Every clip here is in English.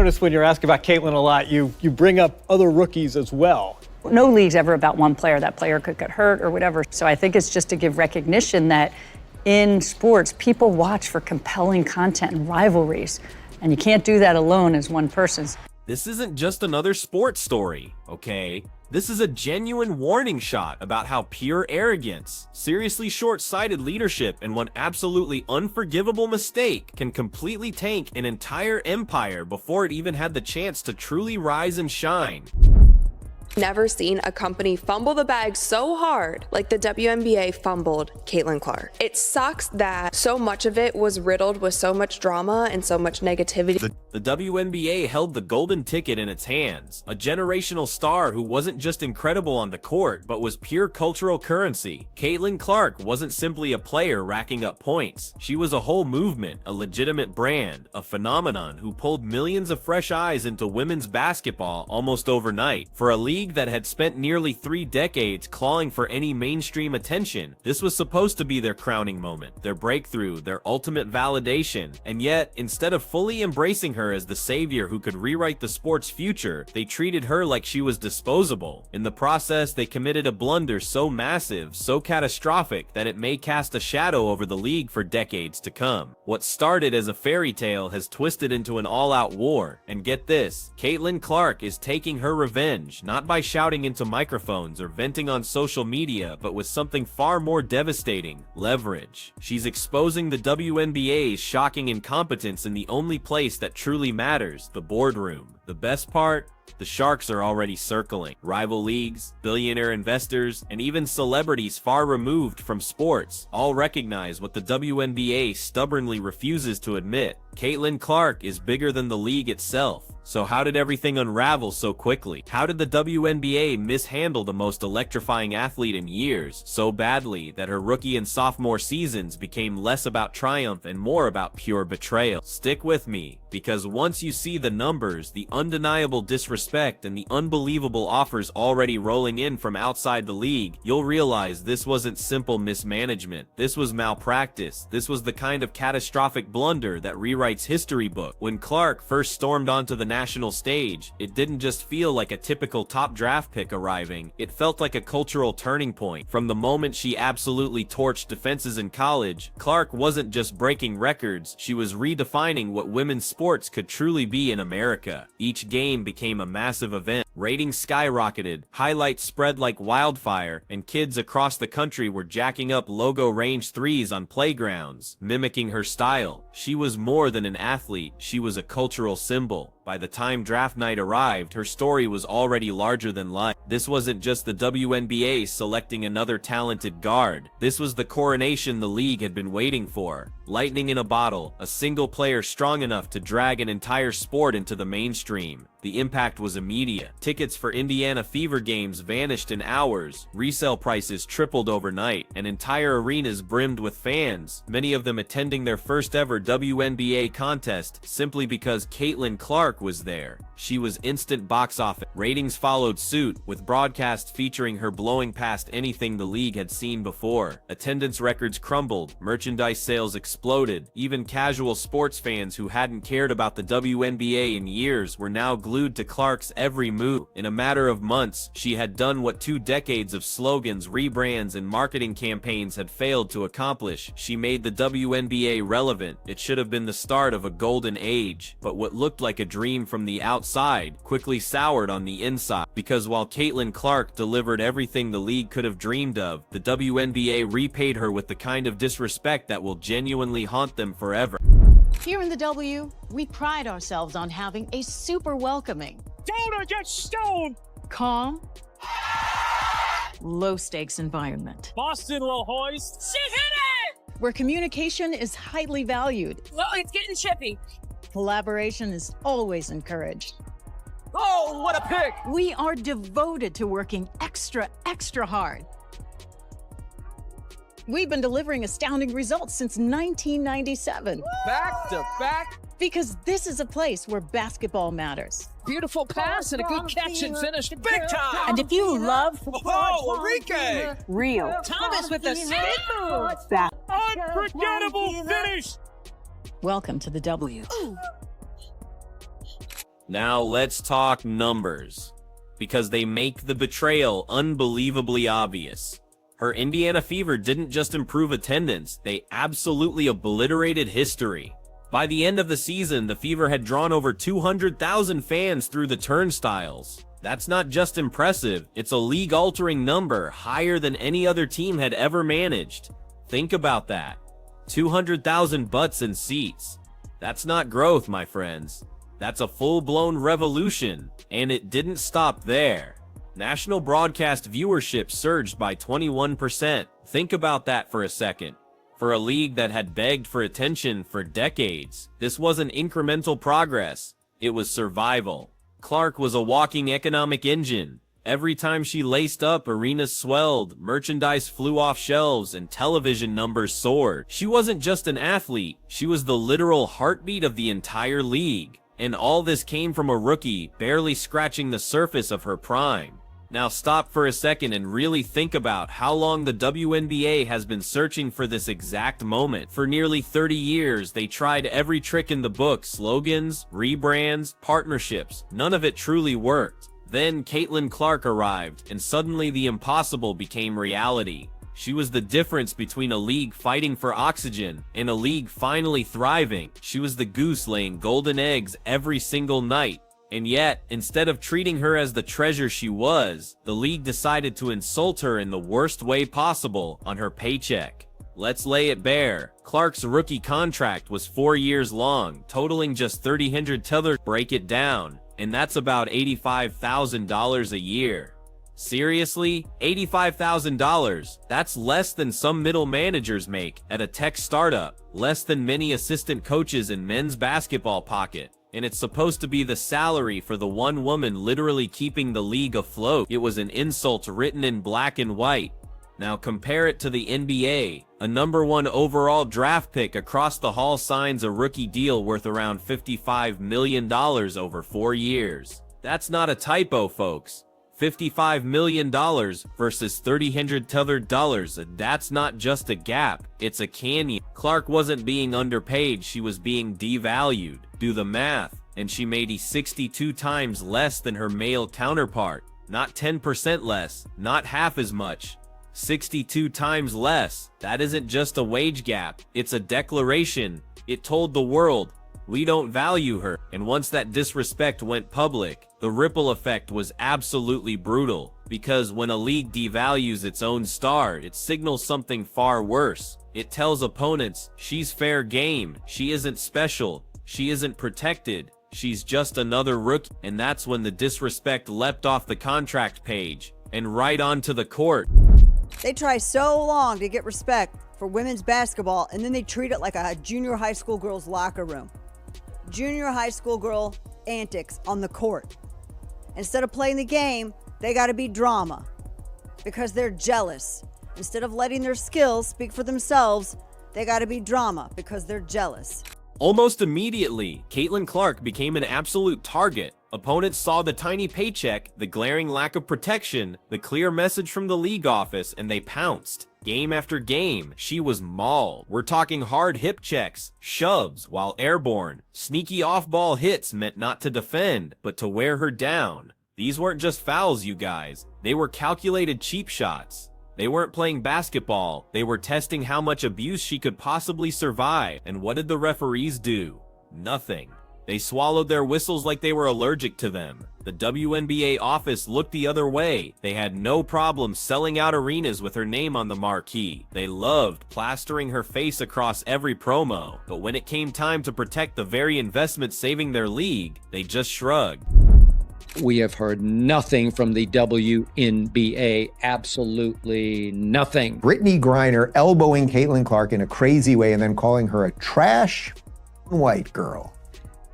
notice when you're asking about Caitlin a lot, you bring up other rookies as well. No league's ever about one player. That player could get hurt or whatever. So I think it's just to give recognition that in sports, people watch for compelling content and rivalries. And you can't do that alone as one person. This isn't just another sports story, okay? This is a genuine warning shot about how pure arrogance, seriously short-sighted leadership, and one absolutely unforgivable mistake can completely tank an entire empire before it even had the chance to truly rise and shine. Never seen a company fumble the bag so hard like the WNBA fumbled Caitlin Clark. It sucks that so much of it was riddled with so much drama and so much negativity. The WNBA held the golden ticket in its hands, a generational star who wasn't just incredible on the court, but was pure cultural currency. Caitlin Clark wasn't simply a player racking up points. She was a whole movement, a legitimate brand, a phenomenon who pulled millions of fresh eyes into women's basketball almost overnight. For a league that had spent nearly 3 decades clawing for any mainstream attention, this was supposed to be their crowning moment, their breakthrough, their ultimate validation. And yet, instead of fully embracing her as the savior who could rewrite the sport's future, they treated her like she was disposable. In the process, they committed a blunder so massive, so catastrophic, that it may cast a shadow over the league for decades to come. What started as a fairy tale has twisted into an all-out war. And get this, Caitlin Clark is taking her revenge, not by shouting into microphones or venting on social media, but with something far more devastating: leverage. She's exposing the WNBA's shocking incompetence in the only place that truly matters, the boardroom. The best part? The sharks are already circling. Rival leagues, billionaire investors, and even celebrities far removed from sports all recognize what the WNBA stubbornly refuses to admit. Caitlin Clark is bigger than the league itself. So how did everything unravel so quickly? How did the WNBA mishandle the most electrifying athlete in years so badly that her rookie and sophomore seasons became less about triumph and more about pure betrayal? Stick with me, because once you see the numbers, the undeniable disrespect, and the unbelievable offers already rolling in from outside the league, you'll realize this wasn't simple mismanagement. This was malpractice. This was the kind of catastrophic blunder that rewrites history book. When Clark first stormed onto the national stage, it didn't just feel like a typical top draft pick arriving, it felt like a cultural turning point. From the moment she absolutely torched defenses in college, Clark wasn't just breaking records, she was redefining what women's sports could truly be in America. Each game became a massive event. Ratings skyrocketed, highlights spread like wildfire, and kids across the country were jacking up logo range threes on playgrounds, mimicking her style. She was more than an athlete, she was a cultural symbol. By the time draft night arrived, her story was already larger than life. This wasn't just the WNBA selecting another talented guard. This was the coronation the league had been waiting for. Lightning in a bottle, a single player strong enough to drag an entire sport into the mainstream. The impact was immediate. Tickets for Indiana Fever games vanished in hours, resale prices tripled overnight, and entire arenas brimmed with fans, many of them attending their first ever WNBA contest simply because Caitlin Clark was there. She was instant box office. Ratings followed suit, with broadcasts featuring her blowing past anything the league had seen before. Attendance records crumbled, merchandise sales exploded. Even casual sports fans who hadn't cared about the WNBA in years were now glued to Clark's every move. In a matter of months, she had done what 2 decades of slogans, rebrands, and marketing campaigns had failed to accomplish. She made the WNBA relevant. It should have been the start of a golden age. But what looked like a dream from the outside quickly soured on the inside. Because while Caitlin Clark delivered everything the league could have dreamed of, the WNBA repaid her with the kind of disrespect that will genuinely haunt them forever. Here in the W, we pride ourselves on having a super welcoming, don't get stoned, calm, low-stakes environment. Boston will hoist. She hit it! Where communication is highly valued. Well, it's getting chippy. Collaboration is always encouraged. Oh, what a pick! We are devoted to working extra hard. We've been delivering astounding results since 1997. Back to back. Because this is a place where basketball matters. Beautiful pass and a good catch and finish. Big time! And if you love Oh, Enrique! real Thomas with the spin move. Unforgettable finish! welcome to the W. Now let's talk numbers, because they make the betrayal unbelievably obvious. Her Indiana Fever didn't just improve attendance, they absolutely obliterated history. By the end of the season, the Fever had drawn over 200,000 fans through the turnstiles. That's not just impressive, it's a league-altering number, higher than any other team had ever managed. Think about that. 200,000 butts in seats. That's not growth, my friends. That's a full-blown revolution, and it didn't stop there. National broadcast viewership surged by 21%. Think about that for a second. For a league that had begged for attention for decades, this wasn't incremental progress, it was survival. Clark was a walking economic engine. Every time she laced up, arenas swelled, merchandise flew off shelves, and television numbers soared. She wasn't just an athlete, she was the literal heartbeat of the entire league. And all this came from a rookie, barely scratching the surface of her prime. Now stop for a second and really think about how long the WNBA has been searching for this exact moment. For nearly 30 years, they tried every trick in the book, slogans, rebrands, partnerships. None of it truly worked. Then Caitlin Clark arrived, and suddenly the impossible became reality. She was the difference between a league fighting for oxygen and a league finally thriving. She was the goose laying golden eggs every single night. And yet, instead of treating her as the treasure she was, the league decided to insult her in the worst way possible on her paycheck. Let's lay it bare. Clark's rookie contract was 4 years long, totaling just $300. Break it down, and that's about $85,000 a year. Seriously? $85,000? That's less than some middle managers make at a tech startup, less than many assistant coaches in men's basketball pocket. And it's supposed to be the salary for the one woman literally keeping the league afloat. It was an insult written in black and white. Now compare it to the NBA. A #1 overall draft pick across the hall signs a rookie deal worth around $55 million over 4 years. That's not a typo, folks. $55 million versus $300. That's not just a gap, it's a canyon. Clark wasn't being underpaid, she was being devalued. Do the math, and she made 62 times less than her male counterpart. Not 10% less, not half as much. 62 times less. That isn't just a wage gap, it's a declaration. It told the world, we don't value her. And once that disrespect went public, the ripple effect was absolutely brutal. Because when a league devalues its own star, it signals something far worse. It tells opponents, she's fair game, she isn't special, she isn't protected, she's just another rookie. And that's when the disrespect leapt off the contract page and right onto the court. They try so long to get respect for women's basketball, and then they treat it like a junior high school girl's locker room. Junior high school girl antics on the court. Instead of playing the game, they gotta be drama because they're jealous. Instead of letting their skills speak for themselves, they gotta be drama because they're jealous. Almost immediately, Caitlin Clark became an absolute target. Opponents saw the tiny paycheck, the glaring lack of protection, the clear message from the league office, and they pounced. Game after game, she was mauled. We're talking hard hip checks, shoves while airborne. Sneaky off-ball hits meant not to defend, but to wear her down. These weren't just fouls, you guys. They were calculated cheap shots. They weren't playing basketball. They were testing how much abuse she could possibly survive. And what did the referees do? Nothing. They swallowed their whistles like they were allergic to them. The WNBA office looked the other way. They had no problem selling out arenas with her name on the marquee. They loved plastering her face across every promo. But when it came time to protect the very investment saving their league, they just shrugged. We have heard nothing from the WNBA, absolutely nothing. Brittany Griner elbowing Caitlin Clark in a crazy way and then calling her a trash white girl.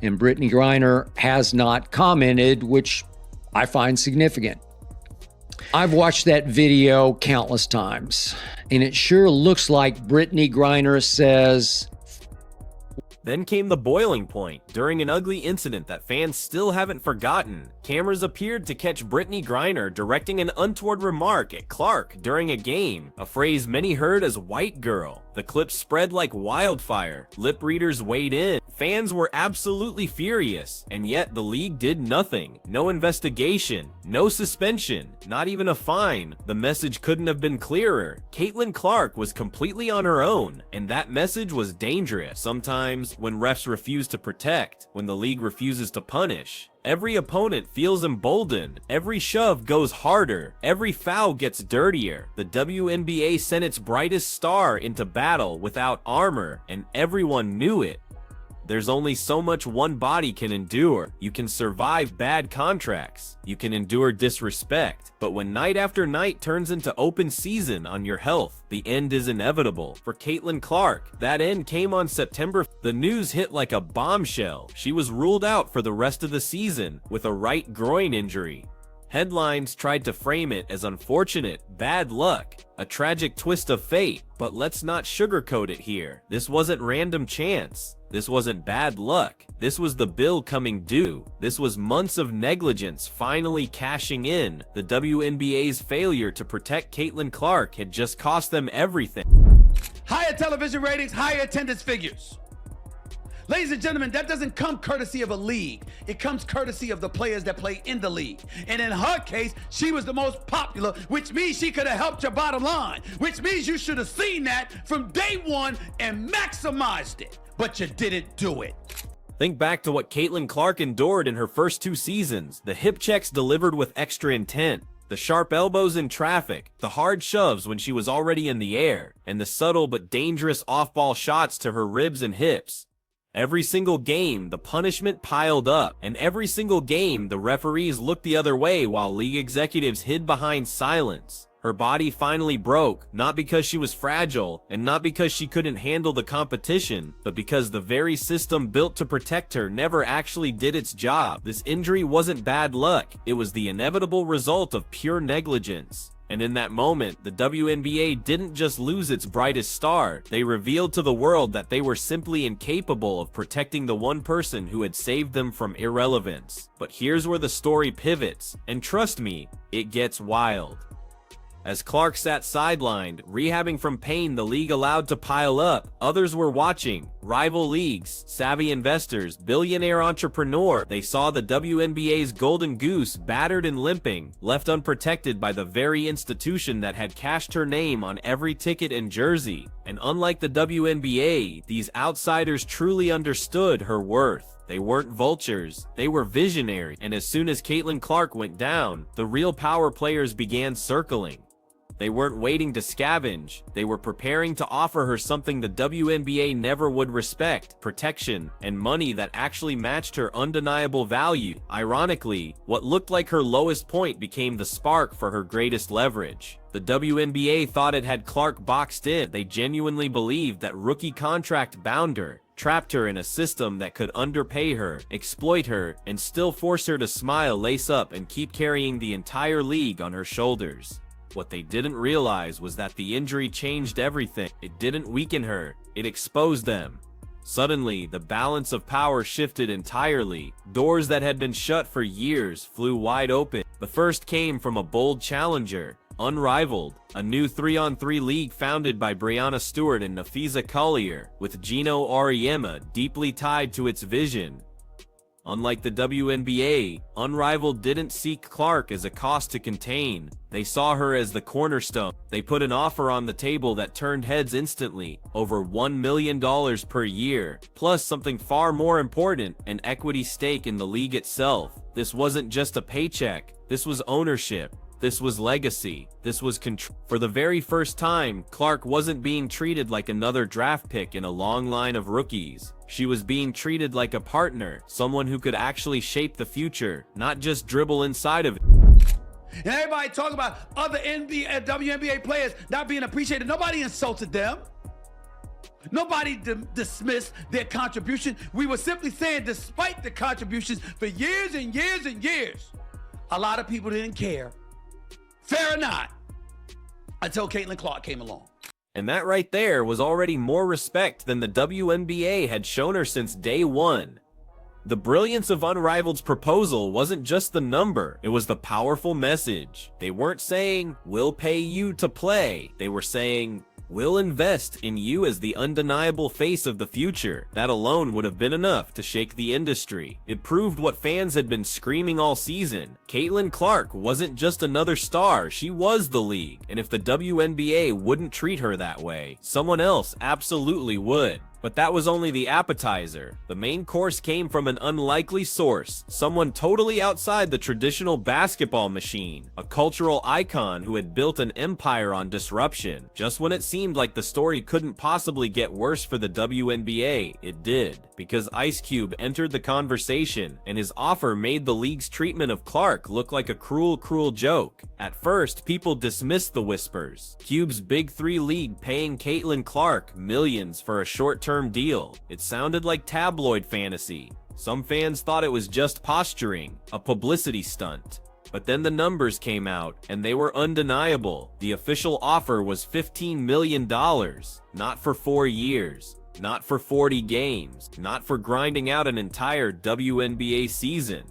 And Brittany Griner has not commented, which I find significant. I've watched that video countless times, and it sure looks like Brittany Griner says Then came the boiling point. During an ugly incident that fans still haven't forgotten, cameras appeared to catch Brittany Griner directing an untoward remark at Clark during a game, a phrase many heard as white girl. The clip spread like wildfire. Lip readers weighed in. Fans were absolutely furious, and yet the league did nothing. No investigation, no suspension, not even a fine. The message couldn't have been clearer. Caitlin Clark was completely on her own, and that message was dangerous. Sometimes, when refs refuse to protect, when the league refuses to punish, every opponent feels emboldened, every shove goes harder, every foul gets dirtier. The WNBA sent its brightest star into battle without armor, and everyone knew it. There's only so much one body can endure. You can survive bad contracts. You can endure disrespect. But when night after night turns into open season on your health, the end is inevitable. For Caitlin Clark, that end came on September. The news hit like a bombshell. She was ruled out for the rest of the season with a right groin injury. Headlines tried to frame it as unfortunate, bad luck, a tragic twist of fate, but let's not sugarcoat it here. This wasn't random chance. This wasn't bad luck. This was the bill coming due. This was months of negligence finally cashing in. The WNBA's failure to protect Caitlin Clark had just cost them everything. Higher television ratings, higher attendance figures. Ladies and gentlemen, that doesn't come courtesy of a league. It comes courtesy of the players that play in the league. And in her case, she was the most popular, which means she could have helped your bottom line, which means you should have seen that from day one and maximized it. But you didn't do it. Think back to what Caitlin Clark endured in her first 2 seasons. The hip checks delivered with extra intent, the sharp elbows in traffic, the hard shoves when she was already in the air, and the subtle but dangerous off-ball shots to her ribs and hips. Every single game, the punishment piled up, and every single game, the referees looked the other way while league executives hid behind silence. Her body finally broke, not because she was fragile, and not because she couldn't handle the competition, but because the very system built to protect her never actually did its job. This injury wasn't bad luck, it was the inevitable result of pure negligence. And in that moment, the WNBA didn't just lose its brightest star, they revealed to the world that they were simply incapable of protecting the one person who had saved them from irrelevance. But here's where the story pivots, and trust me, it gets wild. As Clark sat sidelined, rehabbing from pain the league allowed to pile up, others were watching. Rival leagues, savvy investors, billionaire entrepreneur. They saw the WNBA's golden goose battered and limping, left unprotected by the very institution that had cashed her name on every ticket and jersey. And unlike the WNBA, these outsiders truly understood her worth. They weren't vultures, they were visionary. And as soon as Caitlin Clark went down, the real power players began circling. They weren't waiting to scavenge, they were preparing to offer her something the WNBA never would respect: protection and money that actually matched her undeniable value. Ironically, what looked like her lowest point became the spark for her greatest leverage. The WNBA thought it had Clark boxed in. They genuinely believed that rookie contract bound her, trapped her in a system that could underpay her, exploit her, and still force her to smile, lace up, and keep carrying the entire league on her shoulders. What they didn't realize was that the injury changed everything. It didn't weaken her, it exposed them. Suddenly, the balance of power shifted entirely. Doors that had been shut for years flew wide open. The first came from a bold challenger, Unrivaled, a new 3-on-3 league founded by Brianna Stewart and Nafisa Collier, with Gino Auriemma deeply tied to its vision. Unlike the WNBA, Unrivaled didn't seek Clark as a cost to contain. They saw her as the cornerstone. They put an offer on the table that turned heads instantly, over $1 million per year, plus something far more important, an equity stake in the league itself. This wasn't just a paycheck, this was ownership. This was legacy. This was control. For the very first time, Clark wasn't being treated like another draft pick in a long line of rookies. She was being treated like a partner, someone who could actually shape the future, not just dribble inside of it. And everybody talk about other WNBA players not being appreciated. Nobody insulted them. Nobody dismissed their contribution. We were simply saying, despite the contributions for years and years and years, a lot of people didn't care. Fair or not, until Caitlin Clark came along. And that right there was already more respect than the WNBA had shown her since day one. The brilliance of Unrivaled's proposal wasn't just the number, it was the powerful message. They weren't saying, "We'll pay you to play." They were saying, "We'll invest in you as the undeniable face of the future." That alone would have been enough to shake the industry. It proved what fans had been screaming all season. Caitlin Clark wasn't just another star, she was the league. And if the WNBA wouldn't treat her that way, someone else absolutely would. But that was only the appetizer. The main course came from an unlikely source, someone totally outside the traditional basketball machine, a cultural icon who had built an empire on disruption. Just when it seemed like the story couldn't possibly get worse for the WNBA, it did. Because Ice Cube entered the conversation, and his offer made the league's treatment of Clark look like a cruel, cruel joke. At first, people dismissed the whispers. Cube's Big Three league paying Caitlin Clark millions for a short-term deal. It sounded like tabloid fantasy. Some fans thought it was just posturing, a publicity stunt. But then the numbers came out, and they were undeniable. The official offer was $15 million, not for 4 years. Not for 40 games, not for grinding out an entire WNBA season.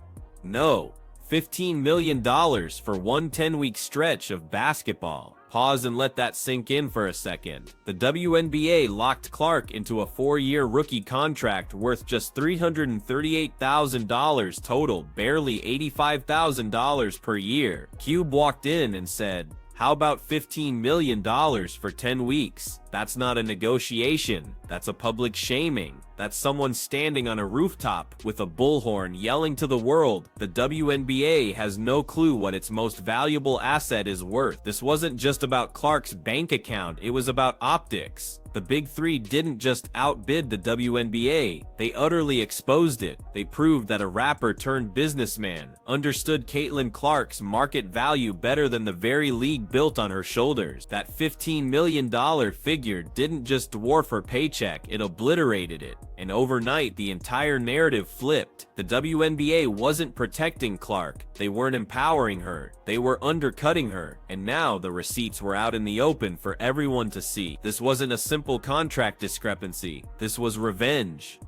No, $15 million for one 10-week stretch of basketball. Pause and let that sink in for a second. The WNBA locked Clark into a 4-year rookie contract worth just $338,000 total, barely $85,000 per year. Cube walked in and said, "How about $15 million for 10 weeks? That's not a negotiation. That's a public shaming. That's someone standing on a rooftop with a bullhorn yelling to the world, the WNBA has no clue what its most valuable asset is worth." This wasn't just about Clark's bank account, it was about optics. The Big Three didn't just outbid the WNBA, they utterly exposed it. They proved that a rapper turned businessman understood Caitlin Clark's market value better than the very league built on her shoulders. That $15 million figure didn't just dwarf her paycheck, it obliterated it. And overnight, the entire narrative flipped. The WNBA wasn't protecting Clark, they weren't empowering her, they were undercutting her. And now the receipts were out in the open for everyone to see. This wasn't a simple contract discrepancy, this was revenge.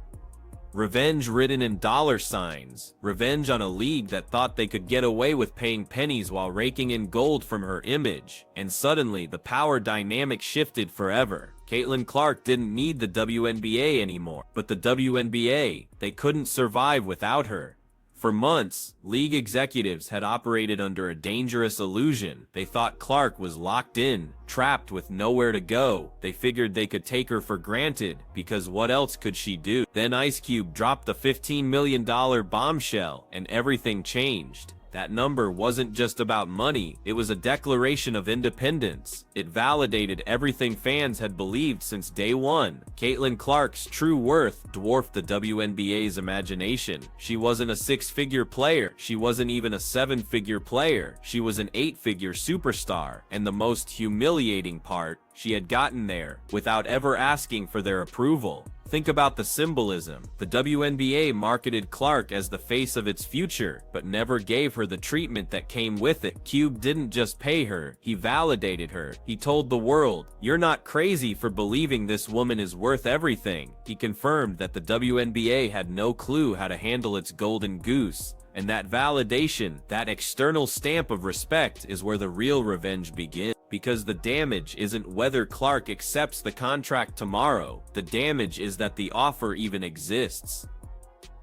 Revenge written in dollar signs. Revenge on a league that thought they could get away with paying pennies while raking in gold from her image. And suddenly, the power dynamic shifted forever. Caitlin Clark didn't need the WNBA anymore. But the WNBA, they couldn't survive without her. For months, league executives had operated under a dangerous illusion. They thought Clark was locked in, trapped with nowhere to go. They figured they could take her for granted, because what else could she do? Then Ice Cube dropped the $15 million bombshell, and everything changed. That number wasn't just about money, it was a declaration of independence. It validated everything fans had believed since day one. Caitlin Clark's true worth dwarfed the WNBA's imagination. She wasn't a 6-figure player, she wasn't even a 7-figure player. She was an 8-figure superstar, and the most humiliating part, she had gotten there without ever asking for their approval. Think about the symbolism. The WNBA marketed Clark as the face of its future, but never gave her the treatment that came with it. Cube didn't just pay her, he validated her. He told the world, "You're not crazy for believing this woman is worth everything." He confirmed that the WNBA had no clue how to handle its golden goose. And that validation, that external stamp of respect, is where the real revenge begins. Because the damage isn't whether Clark accepts the contract tomorrow, the damage is that the offer even exists.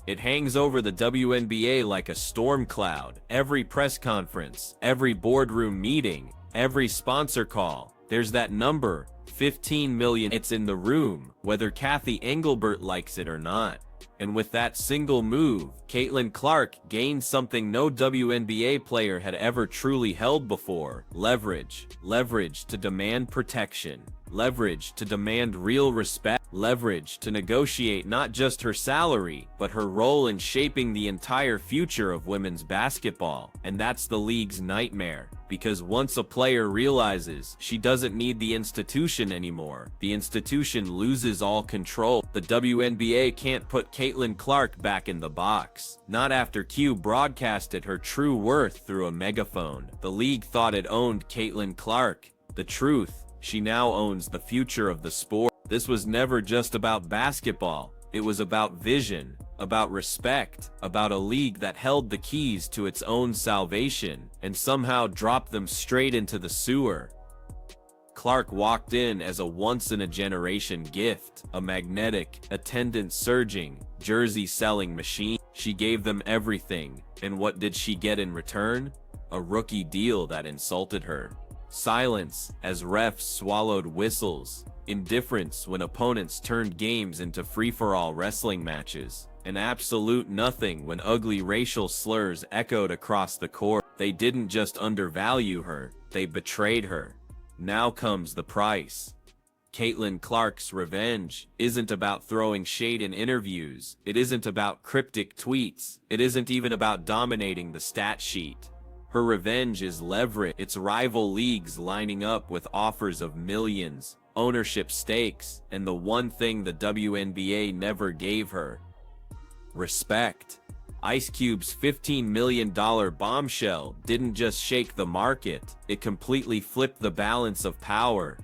It hangs over the WNBA like a storm cloud. Every press conference, every boardroom meeting, every sponsor call, there's that number, 15 million. It's in the room, whether Kathy Engelbert likes it or not. And with that single move, Caitlin Clark gained something no WNBA player had ever truly held before: leverage. Leverage to demand protection. Leverage to demand real respect. Leverage to negotiate not just her salary, but her role in shaping the entire future of women's basketball. And that's the league's nightmare. Because once a player realizes she doesn't need the institution anymore, the institution loses all control. The WNBA can't put Caitlin Clark back in the box. Not after Q broadcasted her true worth through a megaphone. The league thought it owned Caitlin Clark. The truth, She now owns the future of the sport. This was never just about basketball. It was about vision, about respect, about a league that held the keys to its own salvation and somehow dropped them straight into the sewer. Clark walked in as a once-in-a-generation gift, a magnetic, attendance-surging, jersey-selling machine. She gave them everything, and what did she get in return? A rookie deal that insulted her. Silence as refs swallowed whistles. Indifference when opponents turned games into free-for-all wrestling matches. And absolute nothing when ugly racial slurs echoed across the court. They didn't just undervalue her, they betrayed her. Now comes the price. Caitlin Clark's revenge isn't about throwing shade in interviews. It isn't about cryptic tweets. It isn't even about dominating the stat sheet. Her revenge is leverage. It's rival leagues lining up with offers of millions, ownership stakes, and the one thing the WNBA never gave her: respect. Ice Cube's $15 million bombshell didn't just shake the market, it completely flipped the balance of power.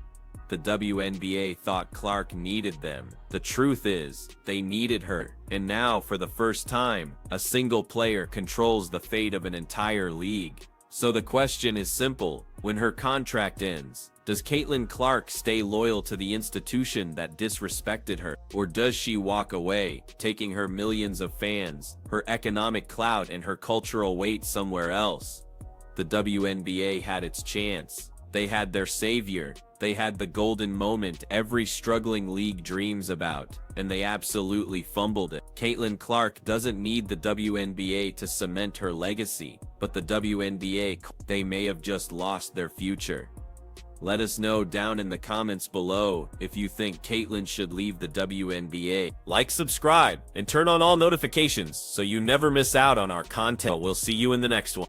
The WNBA thought Clark needed them. The truth is, they needed her. And now, for the first time, a single player controls the fate of an entire league. So the question is simple: when her contract ends, does Caitlin Clark stay loyal to the institution that disrespected her? Or does she walk away, taking her millions of fans, her economic clout, and her cultural weight somewhere else? The WNBA had its chance. They had their savior. They had the golden moment every struggling league dreams about, and they absolutely fumbled it. Caitlin Clark doesn't need the WNBA to cement her legacy, but the WNBA, they may have just lost their future. Let us know down in the comments below if you think Caitlin should leave the WNBA. Like, subscribe, and turn on all notifications so you never miss out on our content. We'll see you in the next one.